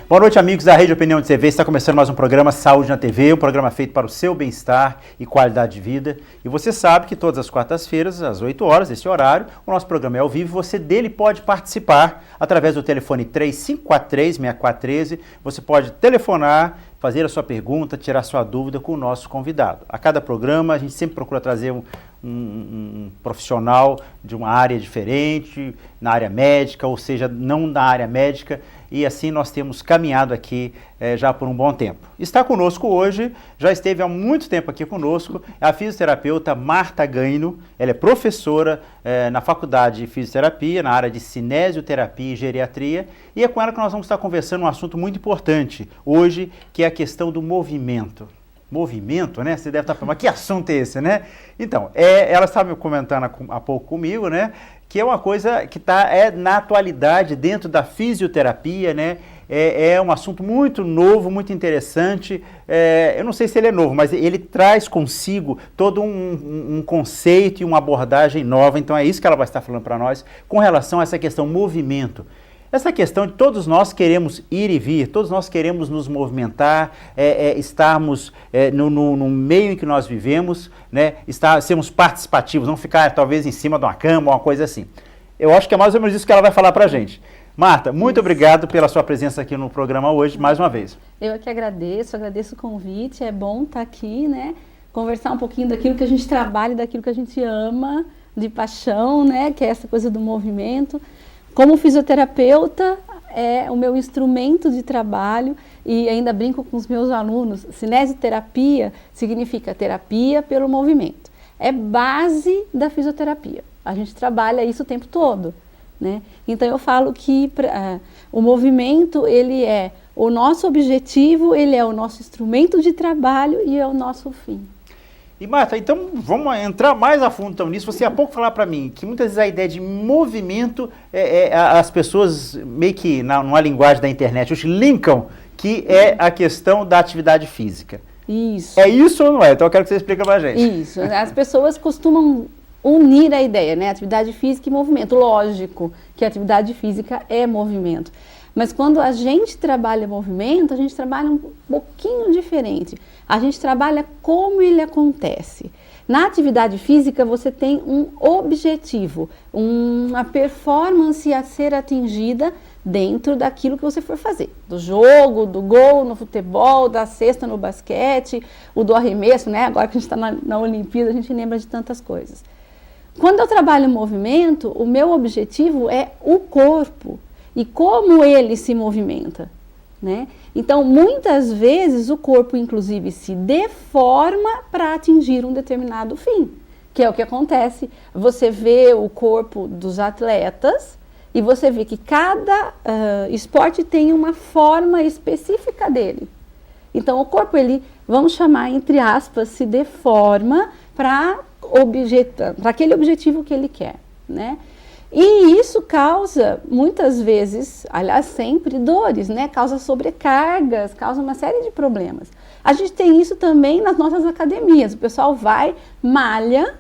Boa noite, amigos da Rede Opinião de TV. Está começando mais um programa Saúde na TV, um programa feito para o seu bem-estar e qualidade de vida. E você sabe que todas as quartas-feiras, às 8 horas, esse horário, o nosso programa é ao vivo. Você dele pode participar através do telefone 3543-6413. Você pode telefonar, fazer a sua pergunta, tirar sua dúvida com o nosso convidado. A cada programa, a gente sempre procura trazer um profissional de uma área diferente, na área médica, ou seja, não na área médica, e assim nós temos caminhado aqui já por um bom tempo. Está conosco hoje, já esteve há muito tempo aqui conosco, é a fisioterapeuta Marta Gaino. Ela é professora na Faculdade de Fisioterapia, na área de cinesioterapia e geriatria, e é com ela que nós vamos estar conversando um assunto muito importante hoje, que é a questão do movimento. Movimento, né? Você deve estar falando, mas que assunto é esse, né? Então, ela estava comentando há pouco comigo, né? Que é uma coisa que está na atualidade dentro da fisioterapia, né? É um assunto muito novo, muito interessante. Eu não sei se ele é novo, mas ele traz consigo todo um conceito e uma abordagem nova. Então é isso que ela vai estar falando para nós com relação a essa questão movimento. Essa questão de todos nós queremos ir e vir, todos nós queremos nos movimentar, estarmos no meio em que nós vivemos, né, sermos participativos, não ficar talvez em cima de uma cama ou uma coisa assim. Eu acho que é mais ou menos isso que ela vai falar para a gente. Marta, muito obrigado pela sua presença aqui no programa hoje, mais uma vez. Eu que agradeço o convite, é bom estar aqui, né, conversar um pouquinho daquilo que a gente trabalha, daquilo que a gente ama, de paixão, né, que é essa coisa do movimento. Como fisioterapeuta, é o meu instrumento de trabalho e ainda brinco com os meus alunos, cinesioterapia significa terapia pelo movimento. É base da fisioterapia. A gente trabalha isso o tempo todo, né? Então eu falo que o movimento, ele é o nosso objetivo, ele é o nosso instrumento de trabalho e é o nosso fim. E Marta, então vamos entrar mais a fundo então, nisso. Você há pouco falar para mim que muitas vezes a ideia de movimento, as pessoas meio que numa linguagem da internet, os linkam, que é a questão da atividade física. Isso. É isso ou não é? Então eu quero que você explique para a gente. Isso. As pessoas costumam unir a ideia, né? Atividade física e movimento. Lógico que a atividade física é movimento. Mas quando a gente trabalha movimento, a gente trabalha um pouquinho diferente. A gente trabalha como ele acontece. Na atividade física, você tem um objetivo, uma performance a ser atingida dentro daquilo que você for fazer. Do jogo, do gol no futebol, da cesta no basquete, o do arremesso, né? Agora que a gente está na Olimpíada, a gente lembra de tantas coisas. Quando eu trabalho movimento, o meu objetivo é o corpo. E como ele se movimenta, né? Então, muitas vezes, o corpo, inclusive, se deforma para atingir um determinado fim, que é o que acontece. Você vê o corpo dos atletas e você vê que cada esporte tem uma forma específica dele. Então, o corpo, ele, vamos chamar, entre aspas, se deforma para aquele objetivo que ele quer, né? E isso causa, muitas vezes, aliás, sempre, dores, né? Causa sobrecargas, causa uma série de problemas. A gente tem isso também nas nossas academias. O pessoal vai, malha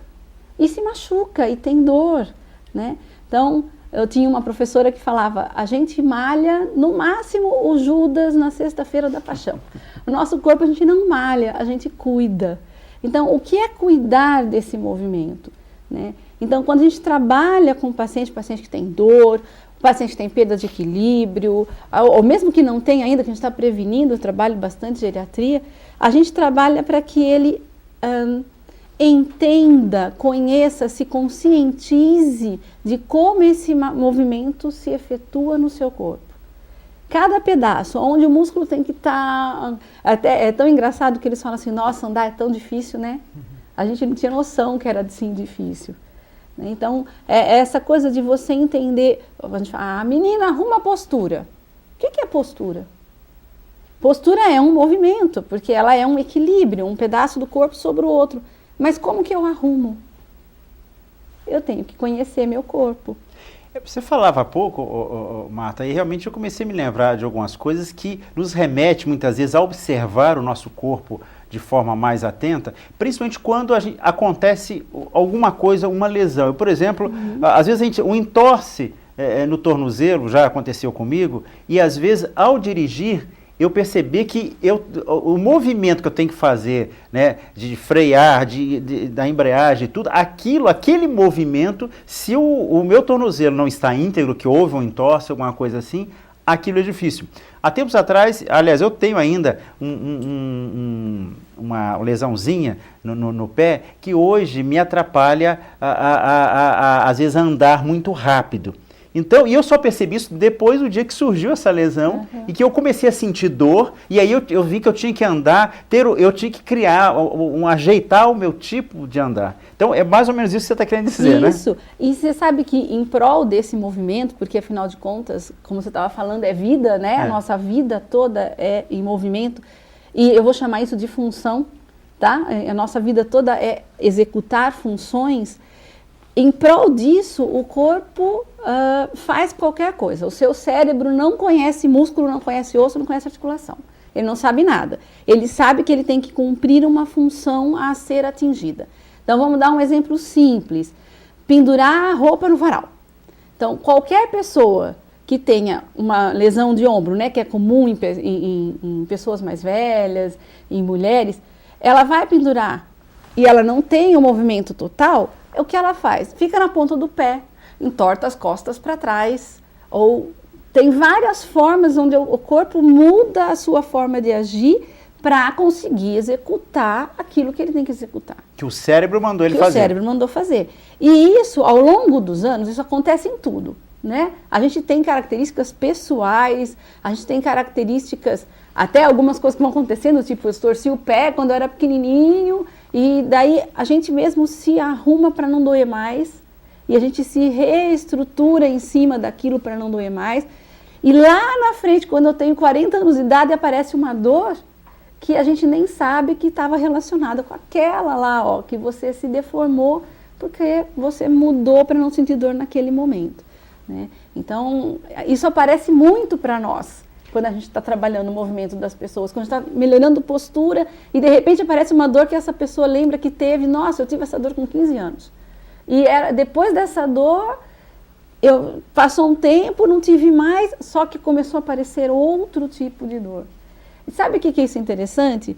e se machuca e tem dor, né? Então, eu tinha uma professora que falava, a gente malha, no máximo, o Judas na sexta-feira da paixão. O nosso corpo a gente não malha, a gente cuida. Então, o que é cuidar desse movimento, né? Então, quando a gente trabalha com o paciente que tem dor, o paciente que tem perda de equilíbrio, ou mesmo que não tenha ainda, que a gente está prevenindo, eu trabalho bastante geriatria, a gente trabalha para que ele entenda, conheça, se conscientize de como esse movimento se efetua no seu corpo. Cada pedaço, onde o músculo tem que estar... Até é tão engraçado que eles falam assim, nossa, andar é tão difícil, né? A gente não tinha noção que era assim difícil. Então, essa coisa de você entender, a gente fala, menina, arruma a postura. O que é postura? Postura é um movimento, porque ela é um equilíbrio, um pedaço do corpo sobre o outro. Mas como que eu arrumo? Eu tenho que conhecer meu corpo. Você falava há pouco, Marta, e realmente eu comecei a me lembrar de algumas coisas que nos remete muitas vezes a observar o nosso corpo de forma mais atenta, principalmente quando acontece alguma coisa, uma lesão. Por exemplo, às vezes um entorse no tornozelo, já aconteceu comigo, e às vezes ao dirigir eu percebi que o movimento que eu tenho que fazer, né, de frear, da embreagem, tudo, aquele movimento, se o meu tornozelo não está íntegro, que houve um entorse, alguma coisa assim, aquilo é difícil. Há tempos atrás, aliás, eu tenho ainda uma lesãozinha no pé que hoje me atrapalha, às vezes, a andar muito rápido. Então, e eu só percebi isso depois do dia que surgiu essa lesão e que eu comecei a sentir dor, e aí eu vi que eu tinha que andar, eu tinha que criar, ajeitar o meu tipo de andar. Então, é mais ou menos isso que você está querendo dizer, né? Isso, e você sabe que em prol desse movimento, porque afinal de contas, como você estava falando, é vida, né? A nossa vida toda é em movimento, e eu vou chamar isso de função, tá? A nossa vida toda é executar funções. Em prol disso, o corpo faz qualquer coisa. O seu cérebro não conhece músculo, não conhece osso, não conhece articulação. Ele não sabe nada. Ele sabe que ele tem que cumprir uma função a ser atingida. Então, vamos dar um exemplo simples. Pendurar a roupa no varal. Então, qualquer pessoa que tenha uma lesão de ombro, né, que é comum em pessoas mais velhas, em mulheres, ela vai pendurar e ela não tem o movimento total, o que ela faz? Fica na ponta do pé, entorta as costas para trás, ou tem várias formas onde o corpo muda a sua forma de agir para conseguir executar aquilo que ele tem que executar. Que o cérebro mandou ele fazer. Que o cérebro mandou fazer. E isso, ao longo dos anos, isso acontece em tudo, né? A gente tem características pessoais, a gente tem características, até algumas coisas que vão acontecendo, tipo, eu torci o pé quando eu era pequenininho, e daí a gente mesmo se arruma para não doer mais, e a gente se reestrutura em cima daquilo para não doer mais. E lá na frente, quando eu tenho 40 anos de idade, aparece uma dor que a gente nem sabe que estava relacionada com aquela lá, ó, que você se deformou porque você mudou para não sentir dor naquele momento, né? Então, isso aparece muito para nós, quando a gente está trabalhando o movimento das pessoas, quando a gente está melhorando postura e de repente aparece uma dor que essa pessoa lembra que teve. Nossa, eu tive essa dor com 15 anos. E depois dessa dor, passou um tempo, não tive mais, só que começou a aparecer outro tipo de dor. E sabe o que é isso interessante?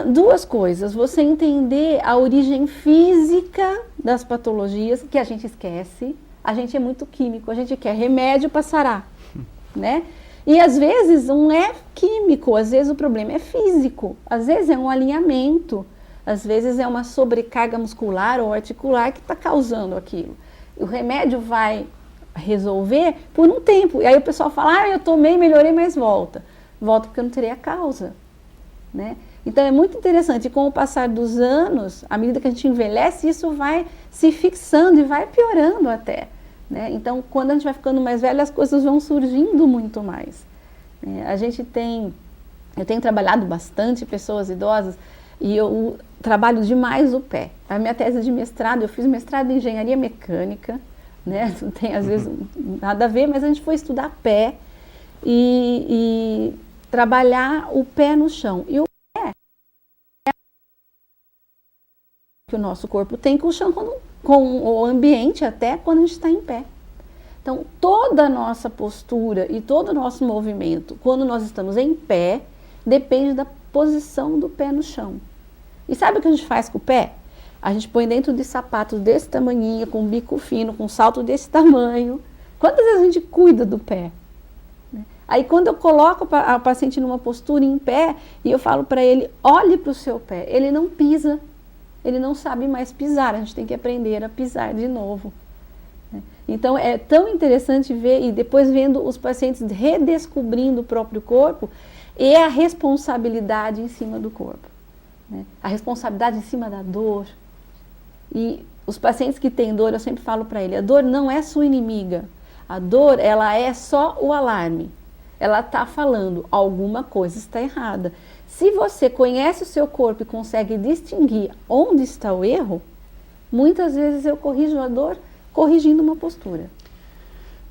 Duas coisas. Você entender a origem física das patologias, que a gente esquece. A gente é muito químico, a gente quer remédio para sarar, né? E às vezes não é químico, às vezes o problema é físico, às vezes é um alinhamento, às vezes é uma sobrecarga muscular ou articular que está causando aquilo. O remédio vai resolver por um tempo, e aí o pessoal fala, eu tomei, melhorei, mas volta. Volta porque eu não terei a causa, né? Então é muito interessante, com o passar dos anos, à medida que a gente envelhece, isso vai se fixando e vai piorando até, né? Então, quando a gente vai ficando mais velho, as coisas vão surgindo muito mais. Eu tenho trabalhado bastante pessoas idosas e eu trabalho demais o pé. A minha tese de mestrado, eu fiz mestrado em engenharia mecânica, né? Não tem às vezes nada a ver, mas a gente foi estudar pé e trabalhar o pé no chão. E o pé é que o nosso corpo tem com o chão, com o ambiente até quando a gente está em pé. Então, toda a nossa postura e todo o nosso movimento, quando nós estamos em pé, depende da posição do pé no chão. E sabe o que a gente faz com o pé? A gente põe dentro de sapatos desse tamanhinho, com bico fino, com salto desse tamanho. Quantas vezes a gente cuida do pé? Aí, quando eu coloco o paciente numa postura em pé, e eu falo para ele, olhe para o seu pé, ele não pisa. Ele não sabe mais pisar, a gente tem que aprender a pisar de novo. Então, é tão interessante ver, e depois vendo os pacientes redescobrindo o próprio corpo, e a responsabilidade em cima do corpo, né? A responsabilidade em cima da dor. E os pacientes que têm dor, eu sempre falo para ele, a dor não é sua inimiga. A dor, ela é só o alarme. Ela está falando, alguma coisa está errada. Se você conhece o seu corpo e consegue distinguir onde está o erro, muitas vezes eu corrijo a dor corrigindo uma postura.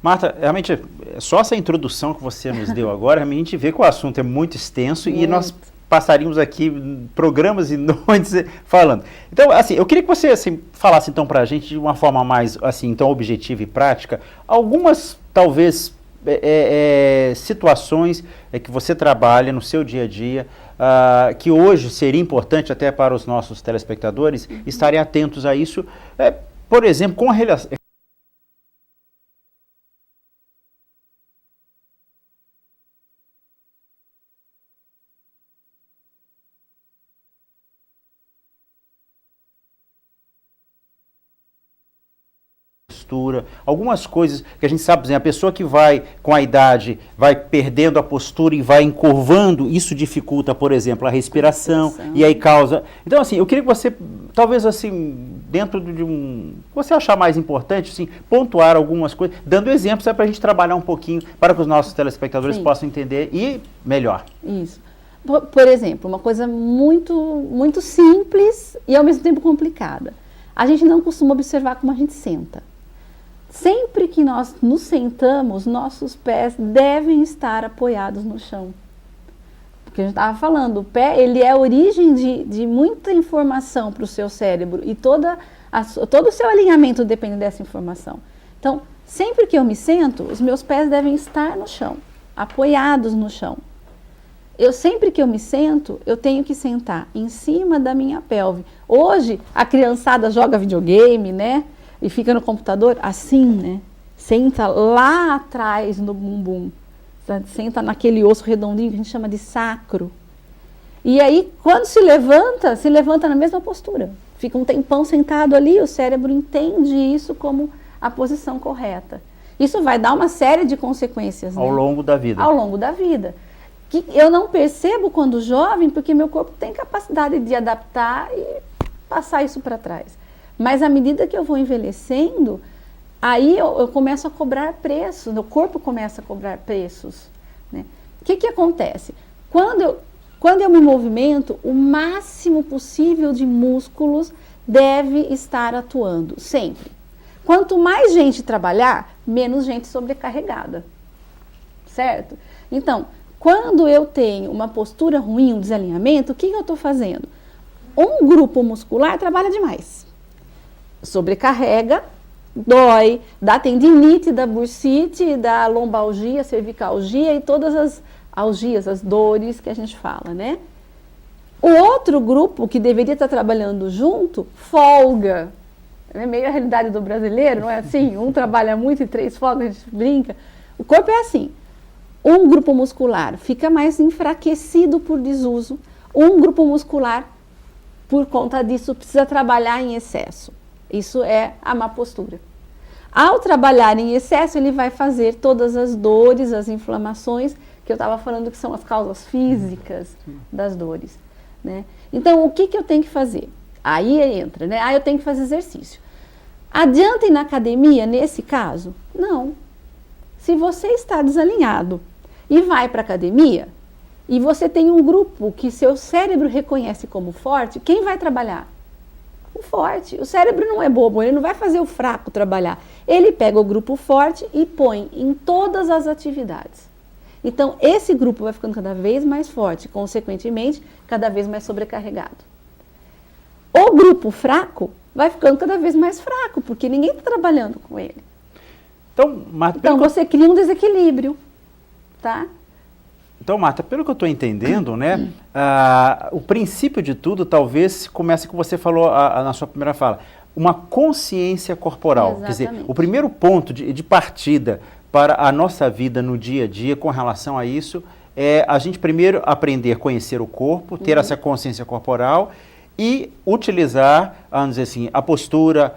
Marta, realmente, só essa introdução que você nos deu agora, a gente vê que o assunto é muito extenso e nós passaríamos aqui programas e noites falando. Então, assim, eu queria que você assim, falasse então para a gente de uma forma mais assim, então, objetiva e prática, algumas, talvez, situações que você trabalha no seu dia a dia, que hoje seria importante até para os nossos telespectadores estarem atentos a isso, por exemplo, com a relação... Algumas coisas que a gente sabe, por exemplo, a pessoa que vai, com a idade, vai perdendo a postura e vai encurvando, isso dificulta, por exemplo, a respiração, e aí causa... Então, assim, eu queria que você, talvez, assim, dentro de você achar mais importante, assim, pontuar algumas coisas, dando exemplos para a gente trabalhar um pouquinho, para que os nossos telespectadores possam entender e melhor. Isso. Por exemplo, uma coisa muito, muito simples e, ao mesmo tempo, complicada. A gente não costuma observar como a gente senta. Sempre que nós nos sentamos, nossos pés devem estar apoiados no chão. Porque a gente estava falando, o pé ele é a origem de muita informação para o seu cérebro e todo o seu alinhamento depende dessa informação. Então, sempre que eu me sento, os meus pés devem estar no chão, apoiados no chão. Sempre que eu me sento, eu tenho que sentar em cima da minha pelve. Hoje, a criançada joga videogame, né? E fica no computador assim, né? Senta lá atrás no bumbum. Senta naquele osso redondinho que a gente chama de sacro. E aí, quando se levanta na mesma postura. Fica um tempão sentado ali, o cérebro entende isso como a posição correta. Isso vai dar uma série de consequências, né? Ao longo da vida. Ao longo da vida. Que eu não percebo quando jovem, porque meu corpo tem capacidade de adaptar e passar isso para trás. Mas à medida que eu vou envelhecendo, aí eu começo a cobrar preços, meu corpo começa a cobrar preços, né? O que acontece? Quando eu me movimento, o máximo possível de músculos deve estar atuando, sempre. Quanto mais gente trabalhar, menos gente sobrecarregada, certo? Então, quando eu tenho uma postura ruim, um desalinhamento, o que eu estou fazendo? Um grupo muscular trabalha demais. Sobrecarrega, dói, dá tendinite, dá bursite, dá lombalgia, cervicalgia e todas as algias, as dores que a gente fala, né? O outro grupo que deveria estar trabalhando junto, folga. É meio a realidade do brasileiro, não é assim? Um trabalha muito e 3 folga, a gente brinca. O corpo é assim. Um grupo muscular fica mais enfraquecido por desuso. Um grupo muscular, por conta disso, precisa trabalhar em excesso. Isso é a má postura. Ao trabalhar em excesso, ele vai fazer todas as dores, as inflamações, que eu estava falando que são as causas físicas das dores, né? Então, o que eu tenho que fazer? Aí entra, né? Eu tenho que fazer exercício. Adianta ir na academia nesse caso? Não. Se você está desalinhado e vai para a academia, e você tem um grupo que seu cérebro reconhece como forte, quem vai trabalhar? O forte. O cérebro não é bobo, ele não vai fazer o fraco trabalhar. Ele pega o grupo forte e põe em todas as atividades. Então, esse grupo vai ficando cada vez mais forte, consequentemente, cada vez mais sobrecarregado. O grupo fraco vai ficando cada vez mais fraco, porque ninguém está trabalhando com ele. Então, você cria um desequilíbrio, tá? Então, Marta, pelo que eu estou entendendo, né, o princípio de tudo talvez comece com o que você falou na sua primeira fala, uma consciência corporal. Exatamente. Quer dizer, o primeiro ponto de partida para a nossa vida no dia a dia com relação a isso é a gente primeiro aprender a conhecer o corpo, ter essa consciência corporal e utilizar, vamos dizer assim, a postura,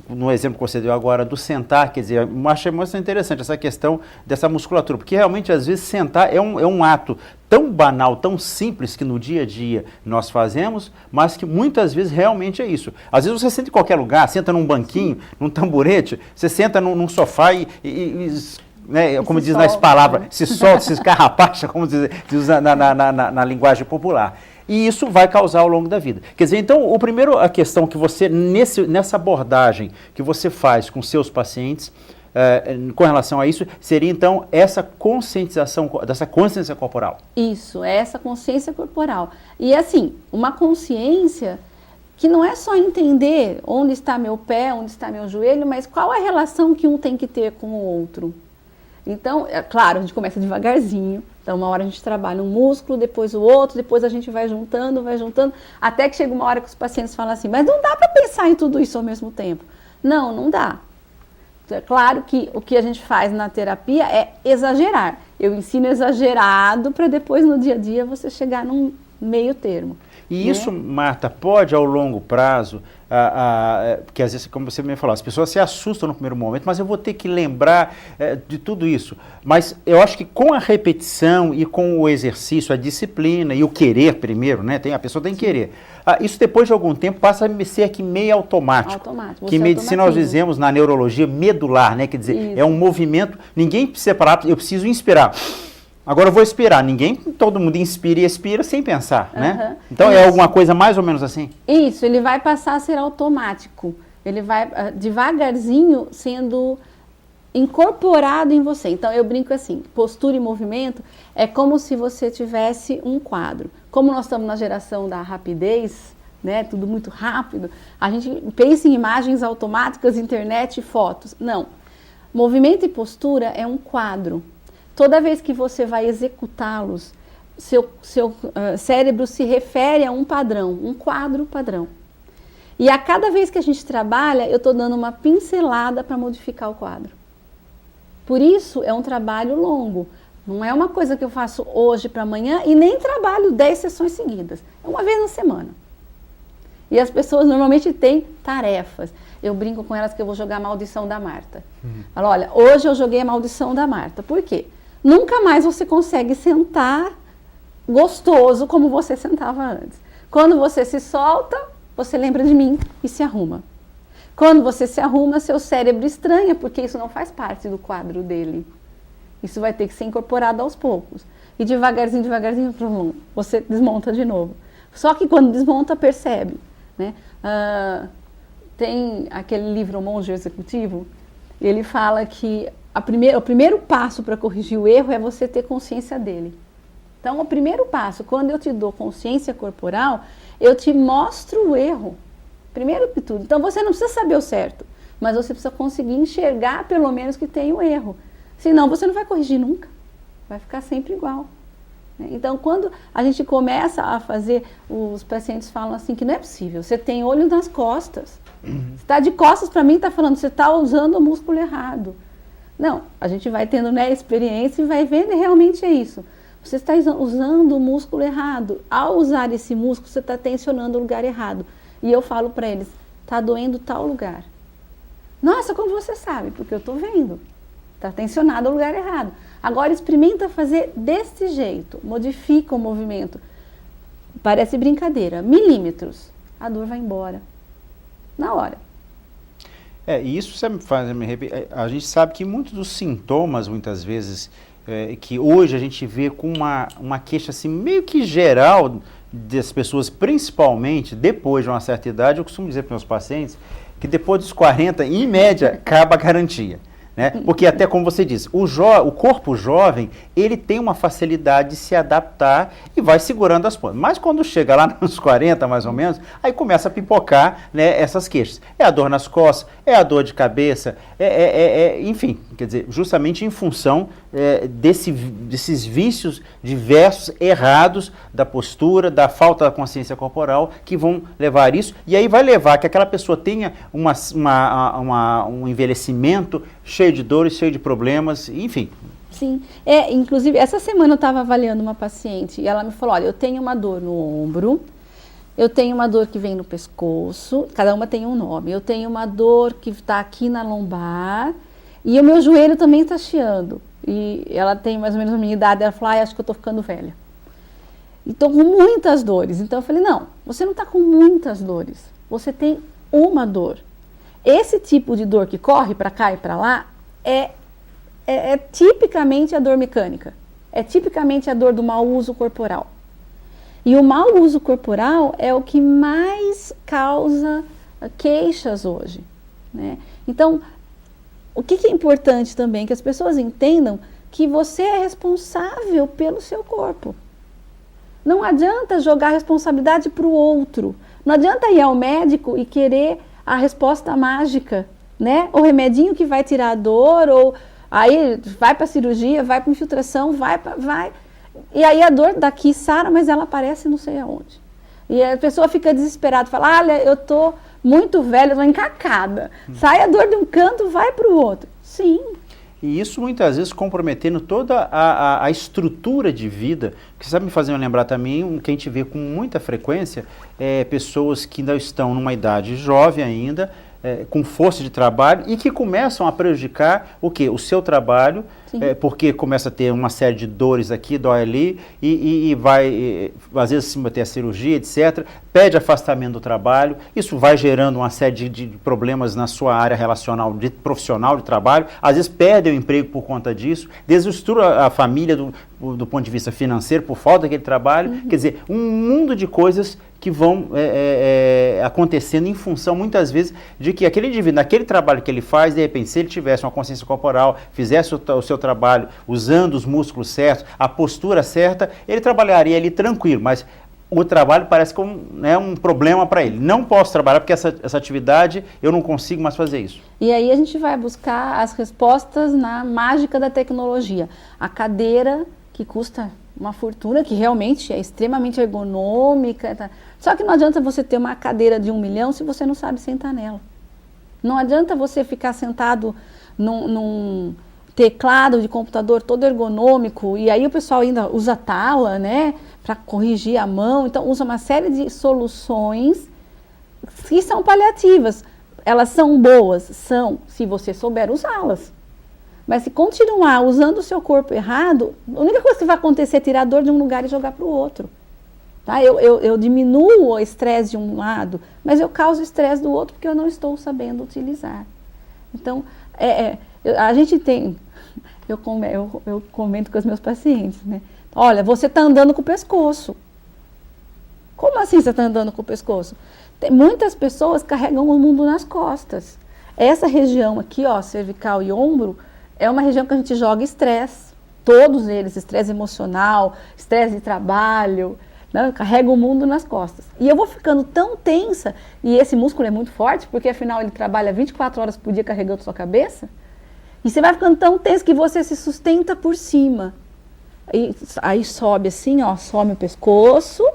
no exemplo que você deu agora, do sentar, quer dizer, eu achei muito interessante essa questão dessa musculatura, porque realmente às vezes sentar é um ato tão banal, tão simples que no dia a dia nós fazemos, mas que muitas vezes realmente é isso. Às vezes você senta em qualquer lugar, senta num banquinho, num tamborete, você senta num sofá né, como diz nas palavras, se solta, se escarrapacha, como diz na linguagem popular. E isso vai causar ao longo da vida. Quer dizer, então, a questão que você, nessa abordagem que você faz com seus pacientes, com relação a isso, seria então essa conscientização, dessa consciência corporal. Isso, é essa consciência corporal. E assim, uma consciência que não é só entender onde está meu pé, onde está meu joelho, mas qual a relação que um tem que ter com o outro. Então, é claro, a gente começa devagarzinho. Então, uma hora a gente trabalha um músculo, depois o outro, depois a gente vai juntando, até que chega uma hora que os pacientes falam assim, mas não dá para pensar em tudo isso ao mesmo tempo. Não, não dá. É claro que o que a gente faz na terapia é exagerar. Eu ensino exagerado para depois, no dia a dia, você chegar num meio termo. E isso, Marta, pode ao longo prazo, porque às vezes, como você me falou, as pessoas se assustam no primeiro momento, mas eu vou ter que lembrar de tudo isso. Mas eu acho que com a repetição e com o exercício, a disciplina e o querer primeiro, né? A pessoa tem que querer. Isso depois de algum tempo passa a ser aqui meio automático. Que em medicina nós dizemos na neurologia medular, né? Quer dizer, isso. É um movimento, ninguém precisa parar, eu preciso inspirar. Agora eu vou expirar. Todo mundo inspira e expira sem pensar, né? Então é alguma coisa mais ou menos assim? Isso, ele vai passar a ser automático. Ele vai devagarzinho sendo incorporado em você. Então eu brinco assim, postura e movimento é como se você tivesse um quadro. Como nós estamos na geração da rapidez, né? Tudo muito rápido. A gente pensa em imagens automáticas, internet e fotos. Não. Movimento e postura é um quadro. Toda vez que você vai executá-los, seu cérebro se refere a um padrão, um quadro padrão. E a cada vez que a gente trabalha, eu estou dando uma pincelada para modificar o quadro. Por isso, é um trabalho longo. Não é uma coisa que eu faço hoje para amanhã e nem trabalho 10 sessões seguidas. É uma vez na semana. E as pessoas normalmente têm tarefas. Eu brinco com elas que eu vou jogar a maldição da Marta. Falo, olha, hoje eu joguei a maldição da Marta. Por quê? Nunca mais você consegue sentar gostoso como você sentava antes. Quando você se solta, você lembra de mim e se arruma. Quando você se arruma, seu cérebro estranha, porque isso não faz parte do quadro dele. Isso vai ter que ser incorporado aos poucos. E devagarzinho, você desmonta de novo. Só que quando desmonta, percebe. Né? Tem aquele livro O Monge Executivo, ele fala que o primeiro passo para corrigir o erro é você ter consciência dele. Então, o primeiro passo, quando eu te dou consciência corporal, eu te mostro o erro. Primeiro de tudo. Então, você não precisa saber o certo, mas você precisa conseguir enxergar, pelo menos, que tem o erro. Senão, você não vai corrigir nunca. Vai ficar sempre igual. Então, quando a gente começa a fazer, os pacientes falam assim que não é possível. Você tem olho nas costas. Você está de costas para mim, está falando, você está usando o músculo errado. Não, a gente vai tendo, né, experiência e vai vendo e realmente é isso. Você está usando o músculo errado. Ao usar esse músculo, você está tensionando o lugar errado. E eu falo para eles, está doendo tal lugar. Nossa, como você sabe? Porque eu estou vendo. Está tensionado o lugar errado. Agora experimenta fazer desse jeito. Modifica o movimento. Parece brincadeira. Milímetros. A dor vai embora. Na hora. E isso você me faz me repetir. A gente sabe que muitos dos sintomas, muitas vezes, que hoje a gente vê com uma queixa assim, meio que geral das pessoas, principalmente depois de uma certa idade, eu costumo dizer para meus pacientes que depois dos 40, em média, acaba a garantia. Né? Porque até como você disse, o corpo jovem, ele tem uma facilidade de se adaptar e vai segurando as pontas. Mas quando chega lá nos 40, mais ou menos, aí começa a pipocar, né, essas queixas. É a dor nas costas, é a dor de cabeça, enfim, quer dizer, justamente em função desses vícios diversos, errados da postura, da falta da consciência corporal, que vão levar isso, e aí vai levar que aquela pessoa tenha um envelhecimento cheio de dores, cheio de problemas, enfim. Sim, inclusive essa semana eu estava avaliando uma paciente e ela me falou, olha, eu tenho uma dor no ombro, eu tenho uma dor que vem no pescoço, cada uma tem um nome, eu tenho uma dor que está aqui na lombar e o meu joelho também está chiando. E ela tem mais ou menos a minha idade, ela falou, acho que eu estou ficando velha. E estou com muitas dores. Então eu falei, não, você não está com muitas dores, você tem uma dor. Esse tipo de dor que corre para cá e para lá é tipicamente a dor mecânica. É tipicamente a dor do mau uso corporal. E o mau uso corporal é o que mais causa queixas hoje. Né? Então, o que é importante também? Que as pessoas entendam que você é responsável pelo seu corpo. Não adianta jogar a responsabilidade para o outro. Não adianta ir ao médico e querer a resposta mágica, né? O remedinho que vai tirar a dor, ou aí vai para a cirurgia, vai para infiltração, vai. E aí a dor daqui sara, mas ela aparece não sei aonde. E a pessoa fica desesperada, fala, olha, eu tô muito velha, tô encacada. Sai a dor de um canto, vai para o outro. Sim. E isso muitas vezes comprometendo toda a estrutura de vida, que sabe me fazer lembrar também, que a gente vê com muita frequência, pessoas que ainda estão numa idade jovem ainda, com força de trabalho e que começam a prejudicar o quê? O seu trabalho, porque começa a ter uma série de dores aqui, dói ali, e vai, às vezes, se ter a cirurgia, etc., pede afastamento do trabalho, isso vai gerando uma série de problemas na sua área relacional, profissional de trabalho, às vezes perde o emprego por conta disso, desestrutura a família do ponto de vista financeiro por falta daquele trabalho, quer dizer, um mundo de coisas que vão acontecendo em função, muitas vezes, de que aquele indivíduo, naquele trabalho que ele faz, de repente, se ele tivesse uma consciência corporal, fizesse o seu trabalho usando os músculos certos, a postura certa, ele trabalharia ali tranquilo, mas o trabalho parece como um problema para ele. Não posso trabalhar porque essa atividade eu não consigo mais fazer isso. E aí a gente vai buscar as respostas na mágica da tecnologia. A cadeira que custa uma fortuna, que realmente é extremamente ergonômica. Tá? Só que não adianta você ter uma cadeira de 1 milhão se você não sabe sentar nela. Não adianta você ficar sentado num teclado de computador todo ergonômico, e aí o pessoal ainda usa tala, né, para corrigir a mão. Então usa uma série de soluções que são paliativas. Elas são boas? São, se você souber usá-las. Mas se continuar usando o seu corpo errado, a única coisa que vai acontecer é tirar a dor de um lugar e jogar para o outro. Tá? Eu diminuo o estresse de um lado, mas eu causo estresse do outro porque eu não estou sabendo utilizar. Então, a gente tem... Eu comento com os meus pacientes, né? Olha, você está andando com o pescoço. Como assim você está andando com o pescoço? Muitas pessoas carregam o mundo nas costas. Essa região aqui, ó, cervical e ombro, é uma região que a gente joga estresse. Todos eles, estresse emocional, estresse de trabalho, né? Carrega o mundo nas costas. E eu vou ficando tão tensa, e esse músculo é muito forte, porque afinal ele trabalha 24 horas por dia carregando sua cabeça, e você vai ficando tão tenso que você se sustenta por cima. Aí sobe assim, ó, sobe o pescoço,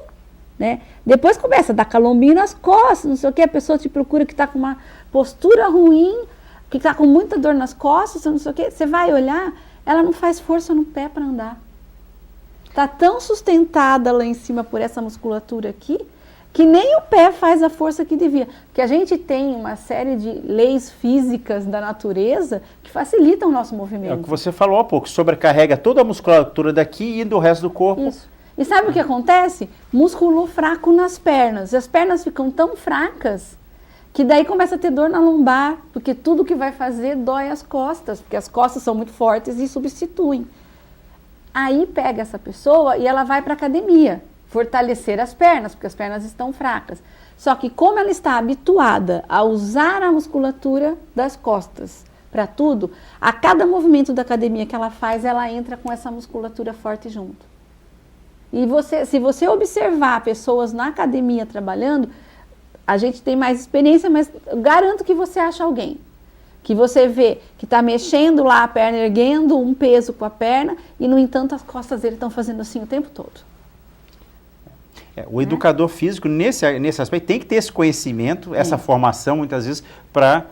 né? Depois começa a dar calombinho nas costas, não sei o que, a pessoa te procura que está com uma postura ruim, que está com muita dor nas costas, não sei o que, você vai olhar, ela não faz força no pé para andar. Está tão sustentada lá em cima por essa musculatura aqui, que nem o pé faz a força que devia. Porque a gente tem uma série de leis físicas da natureza que facilitam o nosso movimento. É o que você falou há pouco, sobrecarrega toda a musculatura daqui e do resto do corpo. Isso. E sabe o que acontece? Músculo fraco nas pernas. As pernas ficam tão fracas que daí começa a ter dor na lombar, porque tudo que vai fazer dói as costas, porque as costas são muito fortes e substituem. Aí pega essa pessoa e ela vai para a academia, fortalecer as pernas, porque as pernas estão fracas. Só que como ela está habituada a usar a musculatura das costas para tudo, a cada movimento da academia que ela faz, ela entra com essa musculatura forte junto. E se você observar pessoas na academia trabalhando, a gente tem mais experiência, mas garanto que você acha alguém. Que você vê que está mexendo lá a perna, erguendo um peso com a perna, e no entanto as costas dele estão fazendo assim o tempo todo. O educador físico, nesse aspecto, tem que ter esse conhecimento, essa formação, muitas vezes, para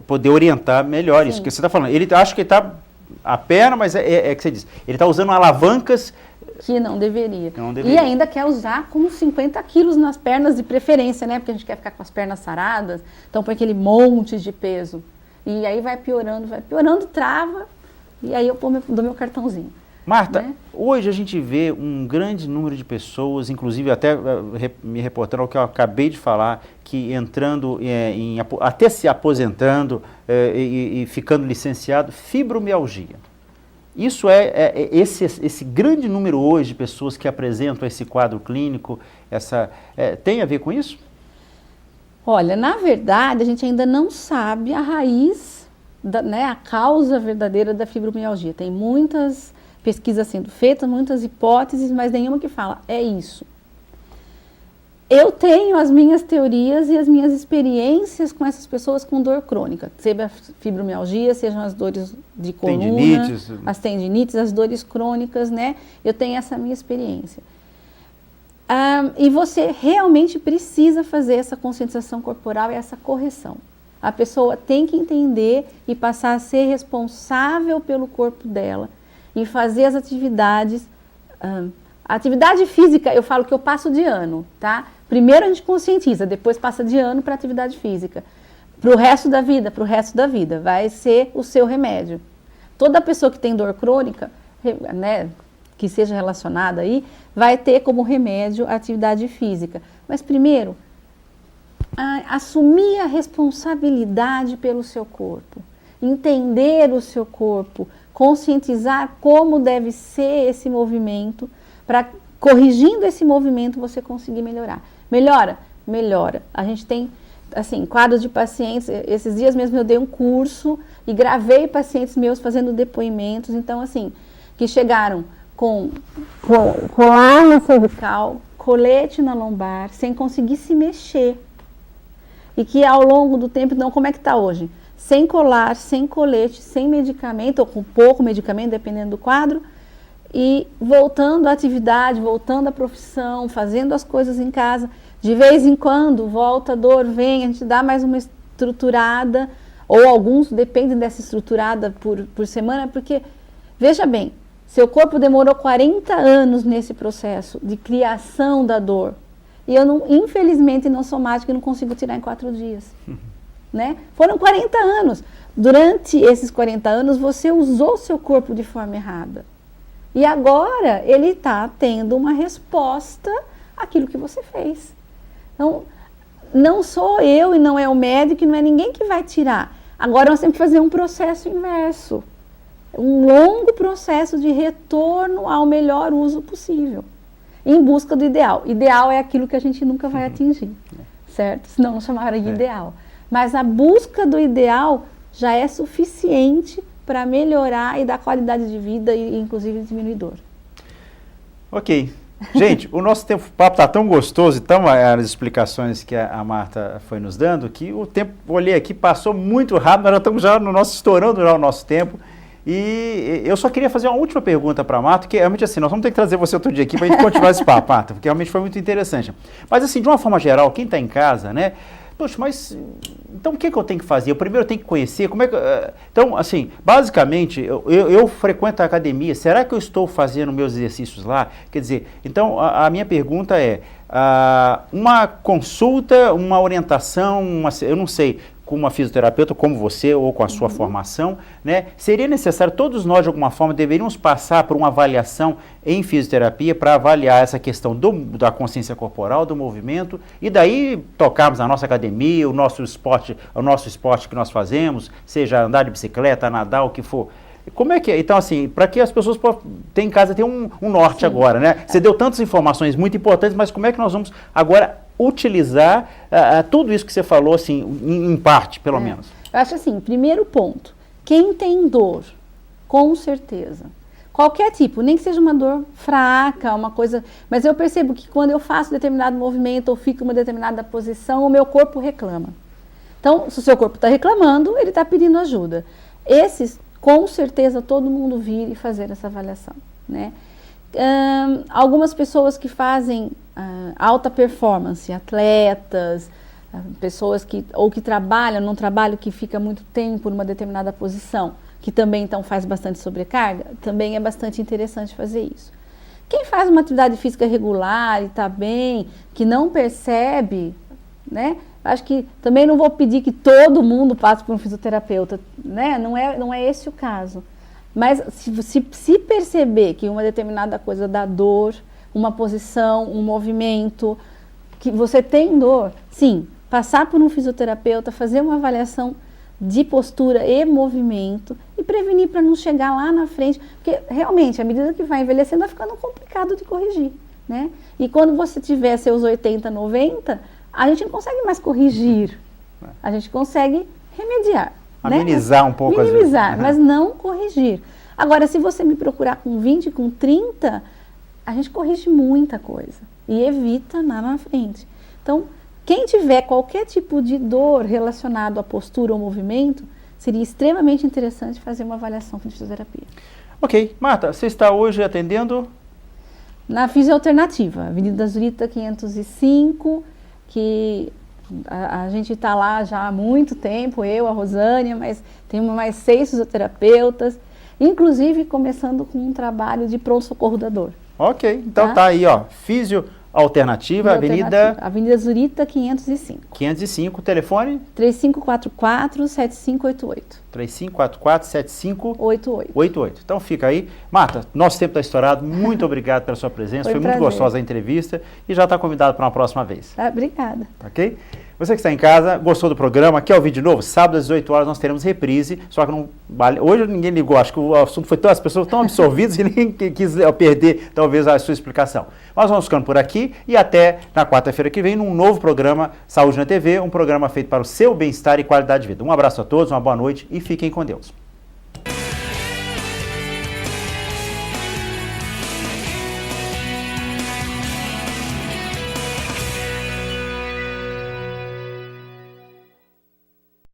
poder orientar melhor isso. Que você está falando, ele acha que está a perna, mas que você diz, ele está usando alavancas que não deveria. E ainda quer usar com 50 quilos nas pernas de preferência, né? Porque a gente quer ficar com as pernas saradas, então põe aquele monte de peso. E aí vai piorando, trava, e aí eu dou meu cartãozinho. Marta, né? Hoje a gente vê um grande número de pessoas, inclusive até me reportando ao que eu acabei de falar, que entrando, até se aposentando e ficando licenciado, fibromialgia. Isso esse grande número hoje de pessoas que apresentam esse quadro clínico, tem a ver com isso? Olha, na verdade, a gente ainda não sabe a raiz né, a causa verdadeira da fibromialgia. Tem muitas pesquisas sendo feitas, muitas hipóteses, mas nenhuma que fala, é isso. Eu tenho as minhas teorias e as minhas experiências com essas pessoas com dor crônica, seja a fibromialgia, sejam as dores de coluna, as tendinites, as dores crônicas, né? Eu tenho essa minha experiência. E você realmente precisa fazer essa conscientização corporal e essa correção. A pessoa tem que entender e passar a ser responsável pelo corpo dela e fazer as atividades. A atividade física, eu falo que eu passo de ano, tá? Primeiro a gente conscientiza, depois passa de ano para atividade física. Para o resto da vida, vai ser o seu remédio. Toda pessoa que tem dor crônica, né, que seja relacionada aí, vai ter como remédio a atividade física. Mas primeiro, assumir a responsabilidade pelo seu corpo, entender o seu corpo, conscientizar como deve ser esse movimento, para corrigindo esse movimento você conseguir melhorar. Melhora? Melhora. A gente tem, assim, quadros de pacientes, esses dias mesmo eu dei um curso e gravei pacientes meus fazendo depoimentos, então assim, que chegaram com colar na cervical, colete na lombar, sem conseguir se mexer. E que ao longo do tempo, então, como é que está hoje? Sem colar, sem colete, sem medicamento, ou com pouco medicamento, dependendo do quadro, e voltando à atividade, voltando à profissão, fazendo as coisas em casa. De vez em quando, volta a dor, vem, a gente dá mais uma estruturada, ou alguns dependem dessa estruturada por semana, porque, veja bem, seu corpo demorou 40 anos nesse processo de criação da dor. E eu, infelizmente, não sou mágica e não consigo tirar em 4 dias. Né? Foram 40 anos. Durante esses 40 anos, você usou seu corpo de forma errada. E agora, ele está tendo uma resposta àquilo que você fez. Então, não sou eu e não é o médico e não é ninguém que vai tirar. Agora, nós temos que fazer um processo inverso. Um longo processo de retorno ao melhor uso possível, em busca do ideal. Ideal é aquilo que a gente nunca vai atingir, certo? Senão não chamaram de ideal. Mas a busca do ideal já é suficiente para melhorar e dar qualidade de vida e inclusive diminuir dor. Ok. Gente, o nosso papo está tão gostoso e tão as explicações que a Marta foi nos dando, que o tempo, olhei aqui, passou muito rápido, nós já estamos já estourando já o nosso tempo. E eu só queria fazer uma última pergunta para a Marta, que realmente assim, nós vamos ter que trazer você outro dia aqui para a gente continuar esse papo, Marta, porque realmente foi muito interessante. Mas assim, de uma forma geral, quem está em casa, né? Poxa, mas então o que eu tenho que fazer? Eu primeiro tenho que conhecer, como é que... Então, assim, basicamente, eu frequento a academia, será que eu estou fazendo meus exercícios lá? Quer dizer, então a minha pergunta é, uma consulta, uma orientação, eu não sei, com uma fisioterapeuta como você ou com a sua formação, né? Seria necessário, todos nós de alguma forma deveríamos passar por uma avaliação em fisioterapia para avaliar essa questão da consciência corporal, do movimento, e daí tocarmos na nossa academia, o nosso esporte que nós fazemos, seja andar de bicicleta, nadar, o que for. Como é que é? Então, assim, para que as pessoas tenham em casa, tem um norte. Sim. Agora, né? Você deu tantas informações muito importantes, mas como é que nós vamos agora utilizar tudo isso que você falou, assim, em parte, pelo menos? Eu acho assim, primeiro ponto, quem tem dor, com certeza, qualquer tipo, nem que seja uma dor fraca, uma coisa, mas eu percebo que quando eu faço determinado movimento ou fico em uma determinada posição, o meu corpo reclama. Então, se o seu corpo está reclamando, ele está pedindo ajuda. Esses, com certeza, todo mundo vir e fazer essa avaliação, né? Algumas pessoas que fazem alta performance, atletas, pessoas que trabalham num trabalho que fica muito tempo numa determinada posição, que também então faz bastante sobrecarga, também é bastante interessante fazer isso. Quem faz uma atividade física regular e está bem, que não percebe, né? Acho que também não vou pedir que todo mundo passe por um fisioterapeuta, né? Não é esse o caso. Mas se perceber que uma determinada coisa dá dor, uma posição, um movimento, que você tem dor, sim, passar por um fisioterapeuta, fazer uma avaliação de postura e movimento e prevenir para não chegar lá na frente, porque realmente, à medida que vai envelhecendo, vai ficando complicado de corrigir, né? E quando você tiver seus 80, 90, a gente não consegue mais corrigir, a gente consegue remediar, Amenizar um pouco às vezes. Minimizar, mas não corrigir. Agora, se você me procurar com 20, com 30, a gente corrige muita coisa e evita lá na frente. Então, quem tiver qualquer tipo de dor relacionado à postura ou movimento, seria extremamente interessante fazer uma avaliação com fisioterapia. Ok. Marta, você está hoje atendendo? Na Fisioalternativa, Avenida Zurita 505, que a gente está lá já há muito tempo, eu, a Rosânia, mas tem mais 6 fisioterapeutas, inclusive começando com um trabalho de pronto-socorro da dor. Ok, então tá aí, ó, Fisioalternativa, Avenida Zurita 505. 505, telefone? 3544-7588. 3544-7588. Então fica aí. Marta, nosso tempo está estourado, muito obrigado pela sua presença, foi muito gostosa a entrevista e já está convidado para uma próxima vez. Obrigada. Ok? Você que está em casa, gostou do programa, quer ouvir de novo? Sábado às 18 horas nós teremos reprise, só que não vale. Hoje ninguém ligou, acho que o assunto foi tão, as pessoas tão absorvidas que ninguém quis perder talvez a sua explicação. Nós vamos ficando por aqui e até na quarta-feira que vem num novo programa Saúde na TV, um programa feito para o seu bem-estar e qualidade de vida. Um abraço a todos, uma boa noite e fiquem com Deus.